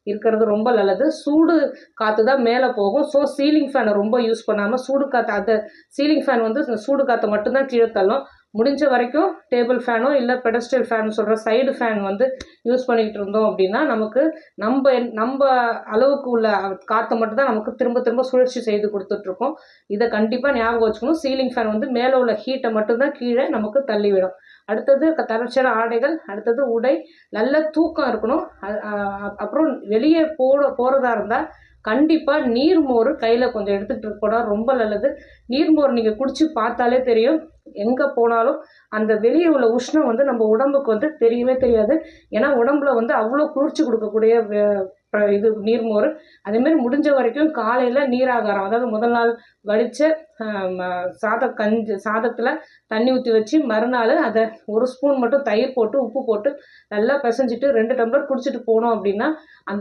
இருக்கிறது ரொம்ப நல்லது. சூடு காற்று தான் மேலே போகும். ஸோ சீலிங் ஃபேனை ரொம்ப யூஸ் பண்ணாமல் சூடு காற்று, அந்த சீலிங் ஃபேன் வந்து சூடு காற்றை மட்டும்தான் கீழே தள்ளும். முடிஞ்ச வரைக்கும் டேபிள் ஃபேனோ இல்லை பெடஸ்ட்ரியல் ஃபேன் சொல்கிற சைடு ஃபேன் வந்து யூஸ் பண்ணிக்கிட்டு இருந்தோம் அப்படின்னா நமக்கு நம்ம அளவுக்கு உள்ள காற்றை மட்டும் தான் நமக்கு திரும்ப திரும்ப சுழற்சி செய்து கொடுத்துட்ருக்கோம். இதை கண்டிப்பாக ஞாபகம் வச்சுக்கணும். சீலிங் ஃபேன் வந்து மேலே உள்ள ஹீட்டை மட்டும்தான் கீழே நமக்கு தள்ளிவிடும். அடுத்தது தளர்ச்சியான ஆடைகள், அடுத்தது உடை, நல்ல தூக்கம் இருக்கணும். அப்புறம் வெளியே போகிறதா இருந்தால் கண்டிப்பாக நீர்மோர் கையில் கொஞ்சம் எடுத்துகிட்டு போனால் ரொம்ப நல்லது. நீர்மோர் நீங்கள் குடிச்சு பார்த்தாலே தெரியும், எங்கே போனாலும் அந்த வெளியே உள்ள உஷ்ணம் வந்து நம்ம உடம்புக்கு வந்து தெரியவே தெரியாது. ஏன்னா உடம்புல வந்து அவ்வளோ குளிர்ச்சி கொடுக்கக்கூடிய இது நீர்மோர். அதேமாரி முடிஞ்ச வரைக்கும் காலையில் நீராகாரம், அதாவது முதல் நாள் வடித்த சாதத்தில் தண்ணி ஊற்றி வச்சு மறுநாள் அதை 1 ஸ்பூன் மட்டும் தயிர் போட்டு உப்பு போட்டு நல்லா பிசைஞ்சிட்டு 2 டம்ளர் குடிச்சிட்டு போனோம் அப்படின்னா அந்த